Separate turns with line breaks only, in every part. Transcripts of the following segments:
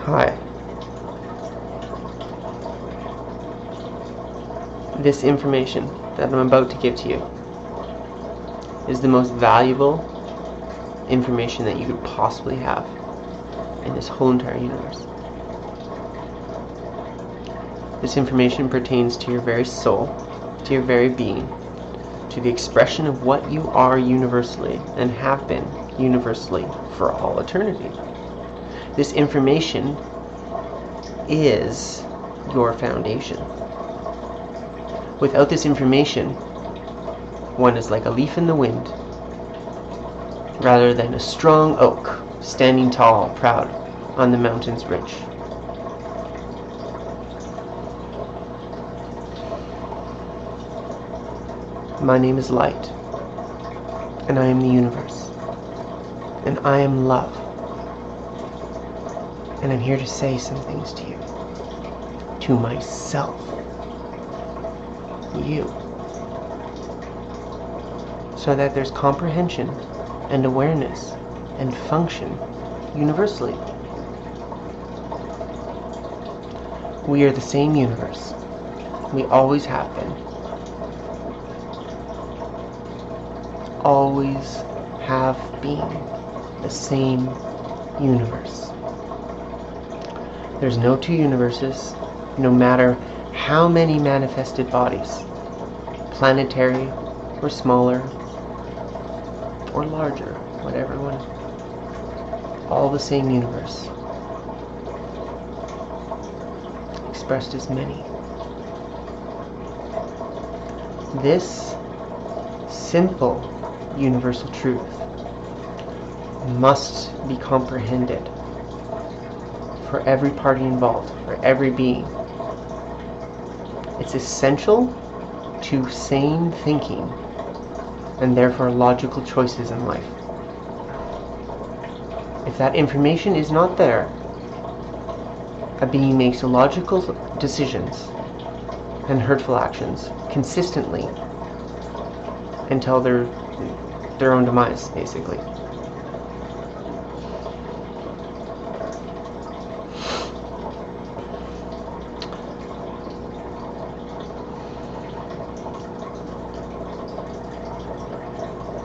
Hi. This information that I'm about to give to you is the most valuable information that you could possibly have in this whole entire universe. This information pertains to your very soul, to your very being, to the expression of what you are universally and have been universally for all eternity. This information is your foundation. Without this information, one is like a leaf in the wind, rather than a strong oak standing tall, proud on the mountain's ridge. My name is Light, and I am the universe, and I am love, and I'm here to say some things to you, to myself, you, so that there's comprehension and awareness and function universally. We are the same universe. We always have been. Always have been the same universe. There's no two universes, no matter how many manifested bodies, planetary or smaller or larger, whatever one, all the same universe, expressed as many. This simple universal truth must be comprehended for every party involved, for every being. It's essential to sane thinking and therefore logical choices in life. If that information is not there, a being makes illogical decisions and hurtful actions consistently until their own demise, basically.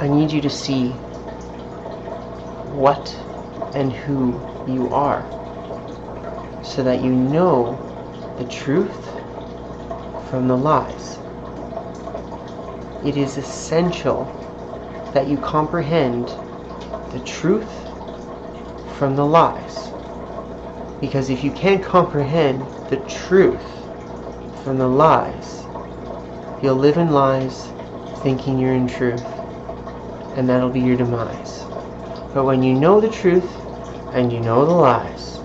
I need you to see what and who you are, so that you know the truth from the lies. It is essential that you comprehend the truth from the lies, because if you can't comprehend the truth from the lies, you'll live in lies thinking you're in truth, and that'll be your demise. But when you know the truth and you know the lies,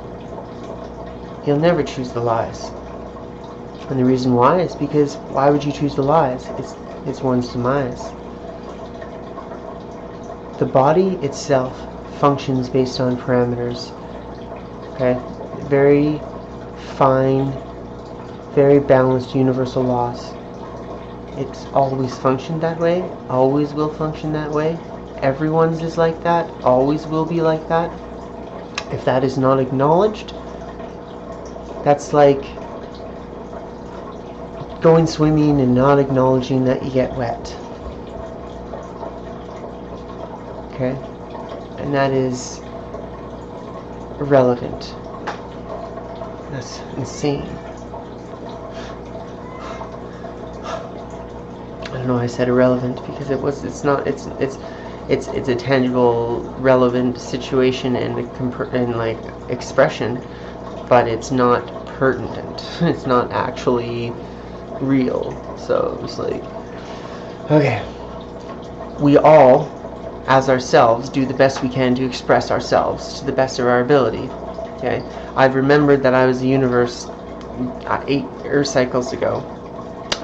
you'll never choose the lies. And the reason why is because why would you choose the lies? It's one's demise. The body itself functions based on parameters. Okay? Very fine, very balanced universal laws. It's always functioned that way, always will function that way. Everyone's is like that, always will be like that. If that is not acknowledged, that's like going swimming and not acknowledging that you get wet. Okay? And that is irrelevant. That's insane. I don't know why I said irrelevant, because it's a tangible, relevant situation and like expression, but it's not pertinent. It's not actually real. So it's like, okay, we all, as ourselves, do the best we can to express ourselves to the best of our ability. Okay, I've remembered that I was a universe 8 Earth cycles ago.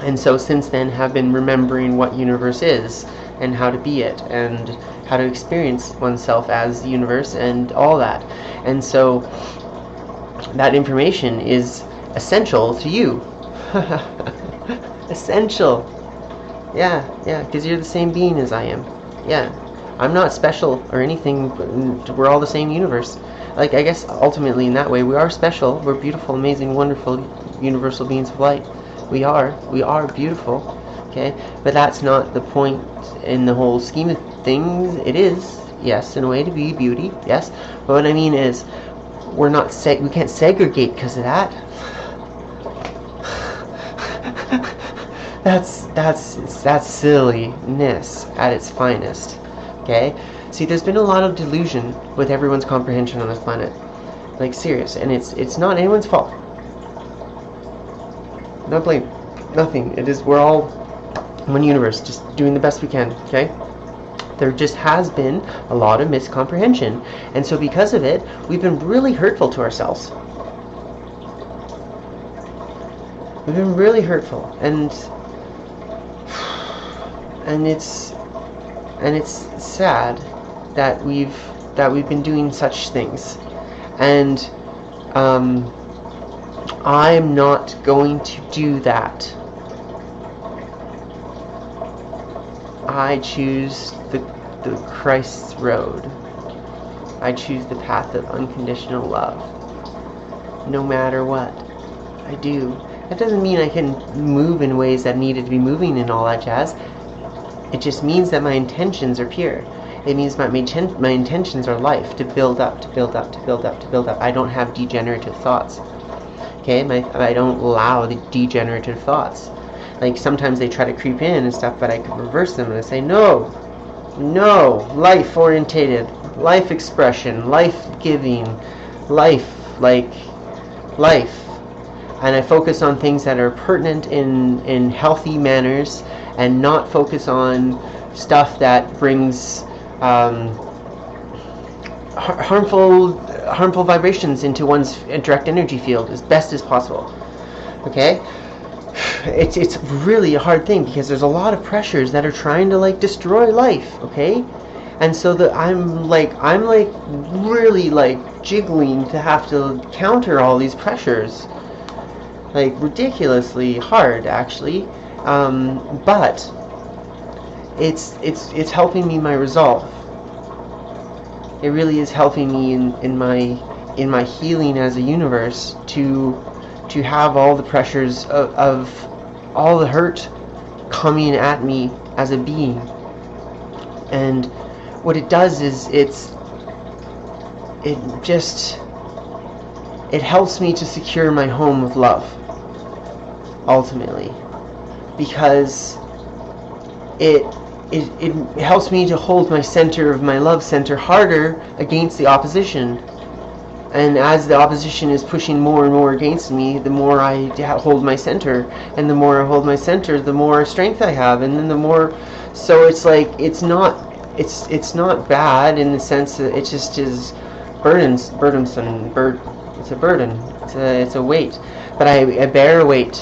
And so since then have been remembering what universe is and how to be it and how to experience oneself as the universe and all that. And so that information is essential to you. Essential. Yeah, because you're the same being as I am. Yeah. I'm not special or anything. We're all the same universe. Like, I guess ultimately in that way we are special. We're beautiful, amazing, wonderful, universal beings of light. We are beautiful. Okay, but that's not the point in the whole scheme of things. It is, yes, in a way, to be beauty, yes. But what I mean is, we can't segregate because of that. That's silliness at its finest. Okay? See, there's been a lot of delusion with everyone's comprehension on this planet. Like, serious. And it's not anyone's fault. No blame. Nothing. We're all one universe, just doing the best we can, okay? There just has been a lot of miscomprehension. And so because of it, we've been really hurtful to ourselves. We've been really hurtful. And it's sad that we've been doing such things. And I'm not going to do that. I choose the Christ's road. I choose the path of unconditional love. No matter what I do. That doesn't mean I can move in ways that needed to be moving and all that jazz. It just means that my intentions are pure. It means my intentions are life, to build up, to build up, to build up, to build up. I don't have degenerative thoughts. Okay? I don't allow the degenerative thoughts. Like, sometimes they try to creep in and stuff, but I can reverse them and I say, no, life-orientated, life expression, life-giving, life. And I focus on things that are pertinent in healthy manners, and not focus on stuff that brings harmful vibrations into one's direct energy field as best as possible. Okay? It's really a hard thing, because there's a lot of pressures that are trying to like destroy life, okay? And so I'm really like jiggling to have to counter all these pressures, like ridiculously hard actually. But it's helping me my resolve. It really is helping me in my healing as a universe to have all the pressures of all the hurt coming at me as a being. And what it does is it helps me to secure my home of love, ultimately, because it helps me to hold my center of my love center harder against the opposition. And as the opposition is pushing more and more against me, the more I hold my center, and the more I hold my center, the more strength I have, and then the more. So it's like it's not bad in the sense that it just is burdensome. It's a burden. It's a weight. But I bear a weight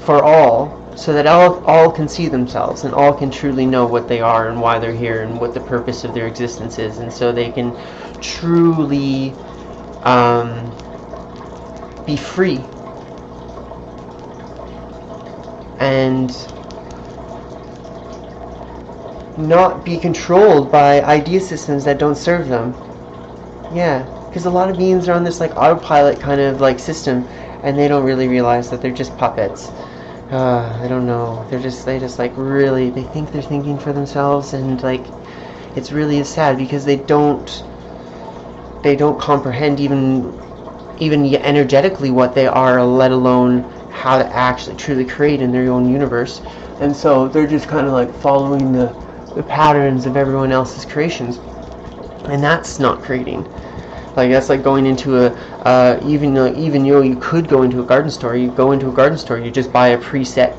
for all, so that all can see themselves, and all can truly know what they are and why they're here and what the purpose of their existence is, and so they can truly be free and not be controlled by idea systems that don't serve them. Yeah, because a lot of beings are on this like autopilot kind of like system, and they don't really realize that they're just puppets. I don't know. They just like really, they think they're thinking for themselves, and like it's really sad because they don't comprehend even energetically what they are, let alone how to actually truly create in their own universe. And so they're just kind of like following the patterns of everyone else's creations, and that's not creating. Like, that's like going into even though you could go into a garden store. You go into a garden store, you just buy a preset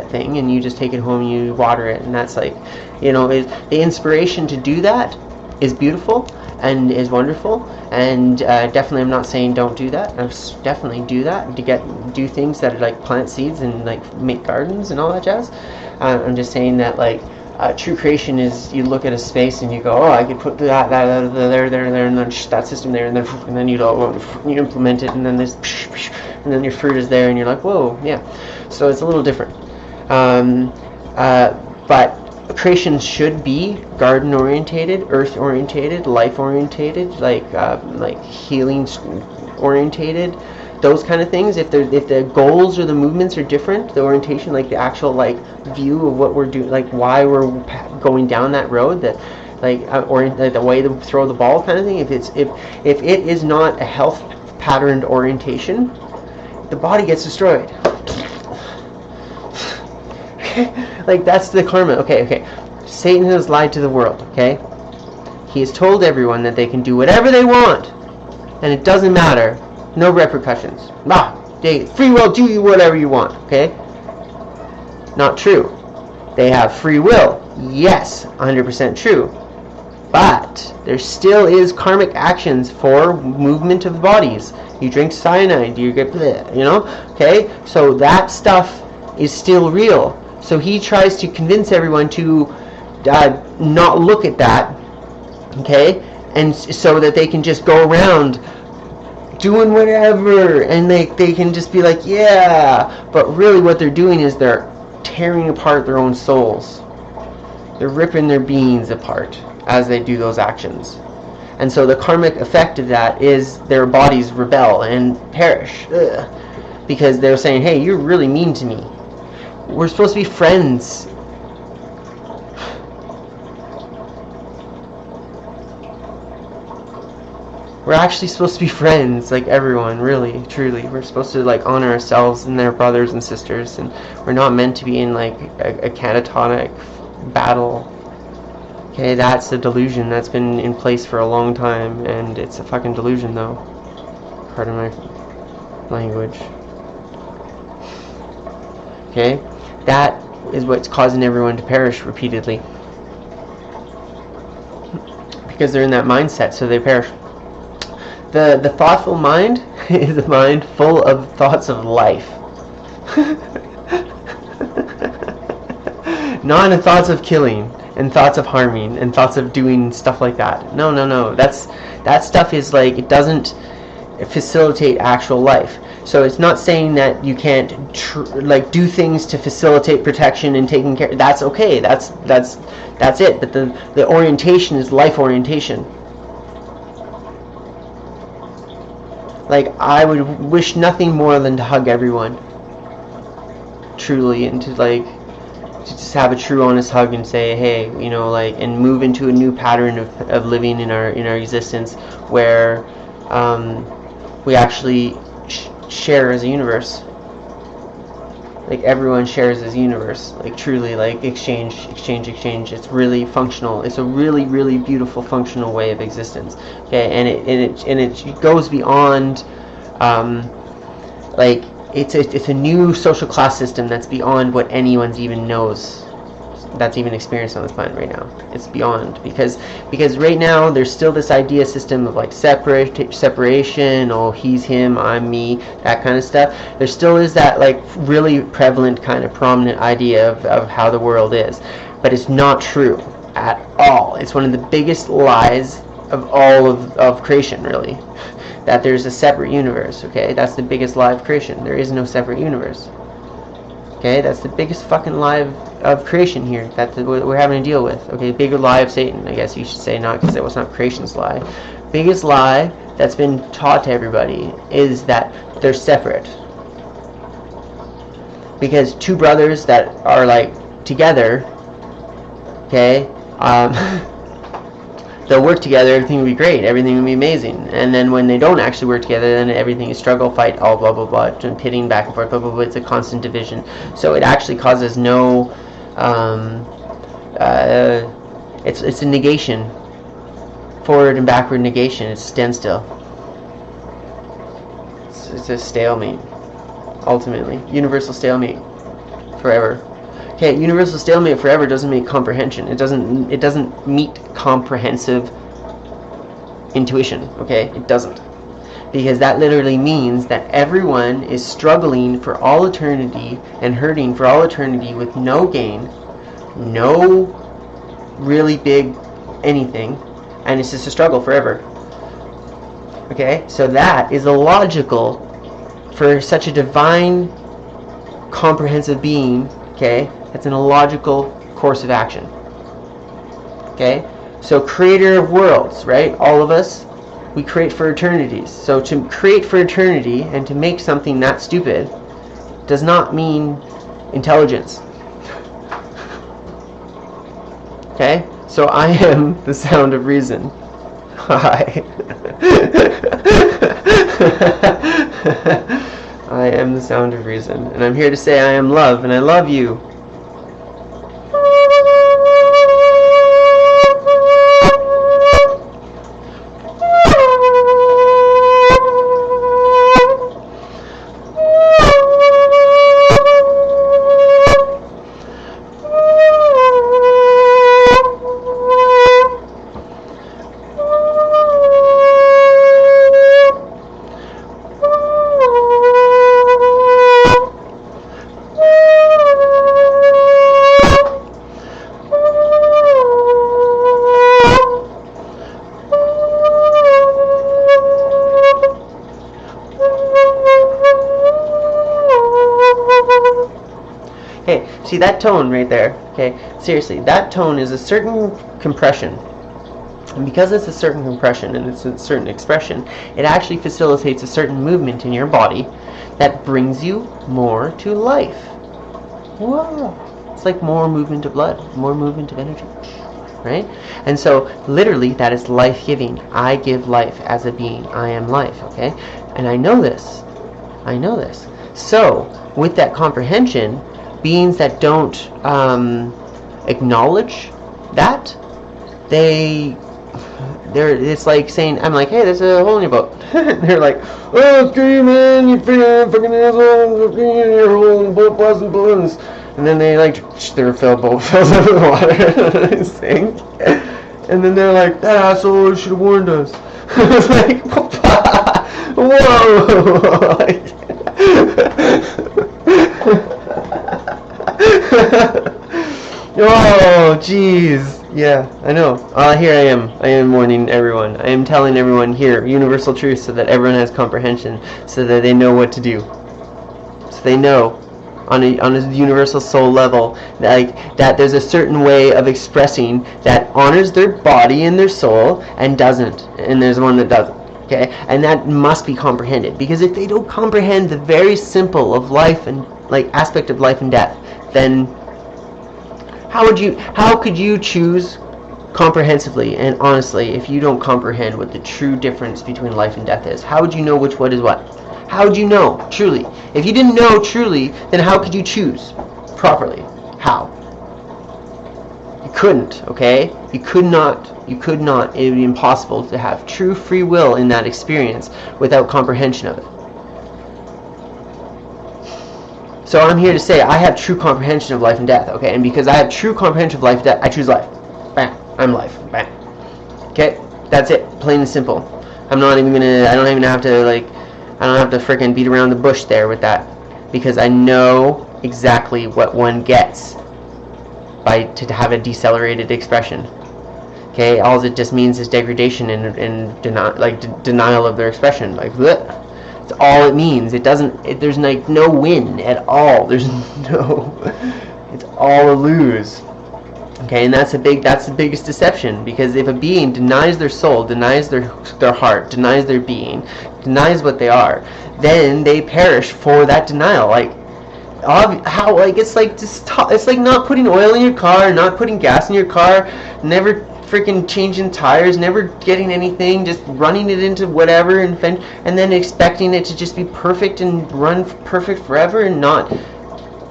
thing, and you just take it home and you water it, and that's like, the inspiration to do that is beautiful and is wonderful, and definitely I'm not saying don't do that. Definitely do that, do things that are like plant seeds and like make gardens and all that jazz. I'm just saying that like true creation is, you look at a space and you go, oh, I could put that there, and then that system there, and then you implement it, and then there's, and then your fruit is there, and you're like, whoa, yeah. So it's a little different. But creation should be garden orientated, earth orientated, life orientated, like healing orientated, those kind of things. If the goals or the movements are different, the orientation, like the actual like view of what we're doing, like why we're going down that road, that or like the way to throw the ball kind of thing. If it is not a health patterned orientation, the body gets destroyed. Like that's the karma. Okay. Satan has lied to the world. Okay, he has told everyone that they can do whatever they want, and it doesn't matter. No repercussions. Free will. Do you whatever you want. Okay. Not true. They have free will. Yes, 100% true. But there still is karmic actions for movement of bodies. You drink cyanide, you get bleh, okay? So that stuff is still real. So he tries to convince everyone to not look at that, okay? And so that they can just go around doing whatever, and they can just be like, yeah. But really what they're doing is they're tearing apart their own souls. They're ripping their beings apart as they do those actions. And so the karmic effect of that is their bodies rebel and perish. Because they're saying, hey, you're really mean to me. We're supposed to be friends. We're actually supposed to be friends, like everyone, really, truly. We're supposed to like honor ourselves and their brothers and sisters, and we're not meant to be in like a catatonic battle. Okay, that's a delusion that's been in place for a long time, and it's a fucking delusion, though. Pardon my language. Okay, that is what's causing everyone to perish repeatedly. Because they're in that mindset, so they perish. The thoughtful mind is a mind full of thoughts of life. Not in thoughts of killing, and thoughts of harming, and thoughts of doing stuff like that. No. That stuff is like, it doesn't facilitate actual life. So it's not saying that you can't do things to facilitate protection and taking care. That's okay. That's it. But the orientation is life orientation. Like, I would wish nothing more than to hug everyone, truly, and to just have a true, honest hug and say, hey, and move into a new pattern of living in our existence, where we actually share as a universe. Like, everyone shares as a universe. Like, truly, like, exchange. It's really functional. It's a really, really beautiful, functional way of existence. Okay, and it goes beyond, it's a new social class system that's beyond what anyone's even knows, that's even experienced on this planet right now. It's beyond, because right now there's still this idea system of like separation, oh, he's him, I'm me, that kind of stuff. There still is that like really prevalent kind of prominent idea of how the world is, but it's not true at all. It's one of the biggest lies of all of creation, really, that there's a separate universe. Okay, that's the biggest lie of creation. There is no separate universe. Okay, that's the biggest fucking lie of creation here that we're having to deal with. Okay, bigger lie of Satan, I guess you should say, not because it was not creation's lie. Biggest lie that's been taught to everybody is that they're separate. Because two brothers that are like together, okay, they'll work together, everything will be great, everything will be amazing. And then when they don't actually work together, then everything is struggle, fight, all blah blah blah, and pitting back and forth, blah blah blah. It's a constant division. So it actually causes no it's a negation, forward and backward negation. It's standstill. It's a stalemate, ultimately, universal stalemate, forever. Okay, universal stalemate forever doesn't make comprehension. It doesn't meet comprehensive intuition. Okay, it doesn't, because that literally means that everyone is struggling for all eternity and hurting for all eternity with no gain, no really big anything, and it's just a struggle forever. Okay, so that is illogical for such a divine, comprehensive being. Okay, that's an illogical course of action. Okay? So creator of worlds, right? All of us, we create for eternities. So to create for eternity and to make something that stupid does not mean intelligence. Okay? So I am the sound of reason. Hi. I am the sound of reason. And I'm here to say I am love, and I love you. Hey, see that tone right there? Okay, seriously, that tone is a certain compression. And because it's a certain compression and it's a certain expression, it actually facilitates a certain movement in your body that brings you more to life. Whoa! It's like more movement of blood, more movement of energy, right? And so, literally, that is life-giving. I give life as a being. I am life, okay? And I know this. I know this. So, with that comprehension, beings that don't acknowledge that, it's like saying, I'm like, hey, there's a hole in your boat. They're like, oh, screw man, you fucking asshole, your hole in the boat, blasting balloons. And then they like, their boat fills up with water. They sink. And then they're like, that asshole should have warned us. It's like, whoa. Oh, jeez. Yeah, I know. Here I am. I am warning everyone. I am telling everyone here universal truth so that everyone has comprehension, so that they know what to do. So they know on a universal soul level that there's a certain way of expressing that honors their body and their soul and doesn't. And there's one that doesn't. Okay? And that must be comprehended, because if they don't comprehend the very simple of life and aspect of life and death, then how could you choose comprehensively and honestly if you don't comprehend what the true difference between life and death is? How would you know which one is what? How would you know truly? If you didn't know truly, then how could you choose properly? How? You couldn't, okay? You could not. It would be impossible to have true free will in that experience without comprehension of it. So I'm here to say I have true comprehension of life and death, okay? And because I have true comprehension of life and death, I choose life. Bam. I'm life. Bam. Okay? That's it. Plain and simple. I don't even have to freaking beat around the bush there with that. Because I know exactly what one gets to have a decelerated expression. Okay? All it just means is degradation and denial of their expression. Like, bleh. That's all it means. It doesn't. There's no win at all. There's no. It's all a lose. Okay, and that's the biggest deception, because if a being denies their soul, denies their heart, denies their being, denies what they are, then they perish for that denial. It's like not putting oil in your car, not putting gas in your car, never freaking changing tires, never getting anything, just running it into whatever and then expecting it to just be perfect and run perfect forever and not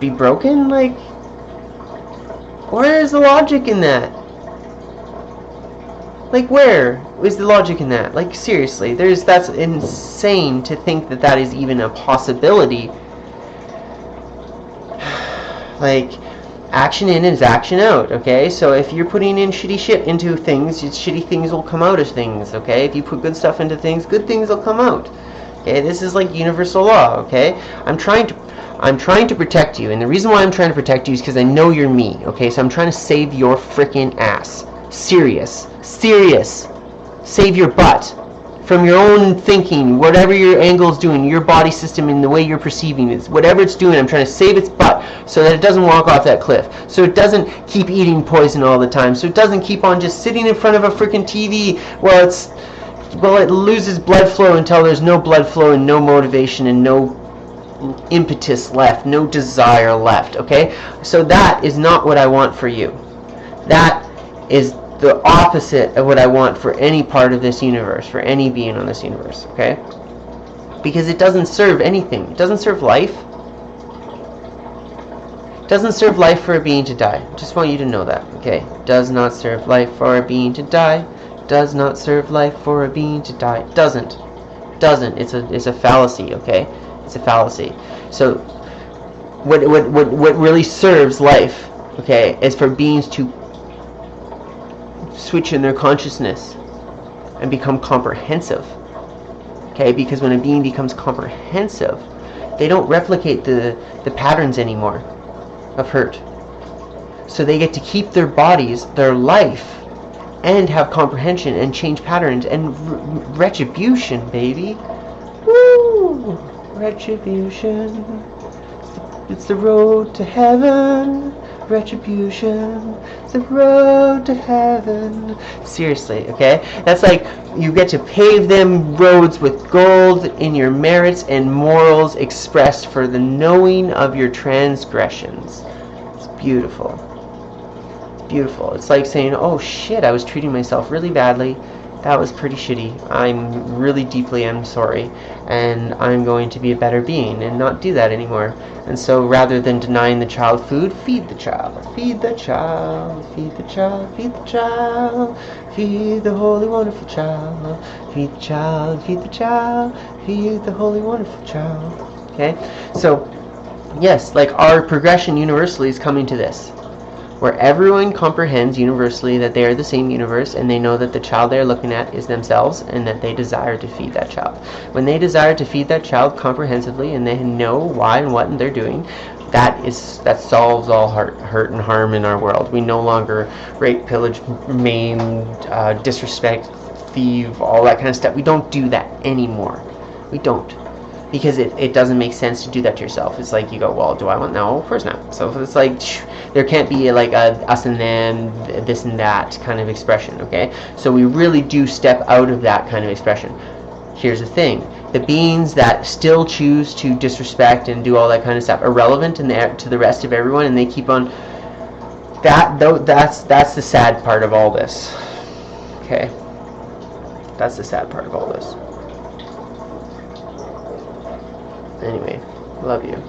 be broken. Like, where is the logic in that? Like, where is the logic in that? Like, seriously, that's insane to think that is even a possibility. Like, action in is action out, okay? So if you're putting in shitty shit into things, shitty things will come out of things, okay? If you put good stuff into things, good things will come out. Okay, this is like universal law, okay? I'm trying to protect you, and the reason why I'm trying to protect you is because I know you're me, okay? So I'm trying to save your freaking ass. Serious. Save your butt from your own thinking, whatever your angle is doing, your body system and the way you're perceiving it, whatever it's doing, I'm trying to save its butt so that it doesn't walk off that cliff, so it doesn't keep eating poison all the time, so it doesn't keep on just sitting in front of a freaking TV while it loses blood flow until there's no blood flow and no motivation and no impetus left, no desire left, okay? So that is not what I want for you. That is the opposite of what I want for any part of this universe, for any being on this universe, okay? Because it doesn't serve anything. It doesn't serve life. It doesn't serve life for a being to die. Just want you to know that, okay? It does not serve life for a being to die. Does not serve life for a being to die. Doesn't. It's a fallacy, okay? It's a fallacy. So what really serves life, okay, is for beings to switch in their consciousness and become comprehensive, okay? Because when a being becomes comprehensive, they don't replicate the patterns anymore of hurt. So they get to keep their bodies, their life, and have comprehension and change patterns and retribution, baby. Woo! Retribution. It's the road to heaven. Retribution. It's the road to heaven. Seriously, okay? That's like you get to pave them roads with gold in your merits and morals expressed for the knowing of your transgressions. It's beautiful. Beautiful. It's like saying, oh shit, I was treating myself really badly. That was pretty shitty. I'm really deeply am sorry, and I'm going to be a better being and not do that anymore. And so rather than denying the child food, feed the child. Feed the child. Feed the child. Feed the child. Feed the holy wonderful child. Feed the child. Feed the child. Feed the holy wonderful child. Okay? So, yes, like our progression universally is coming to this, where everyone comprehends universally that they are the same universe, and they know that the child they're looking at is themselves, and that they desire to feed that child. When they desire to feed that child comprehensively, and they know why and what they're doing, that solves all hurt and harm in our world. We no longer rape, pillage, maim, disrespect, thieve, all that kind of stuff. We don't do that anymore. We don't. Because it doesn't make sense to do that to yourself. It's like you go, well, do I want? No, of course not. So it's like there can't be like a us and them, this and that kind of expression, okay? So we really do step out of that kind of expression. Here's the thing: the beings that still choose to disrespect and do all that kind of stuff are relevant to the rest of everyone, and they keep on. That's the sad part of all this. Okay, that's the sad part of all this. Anyway, love you.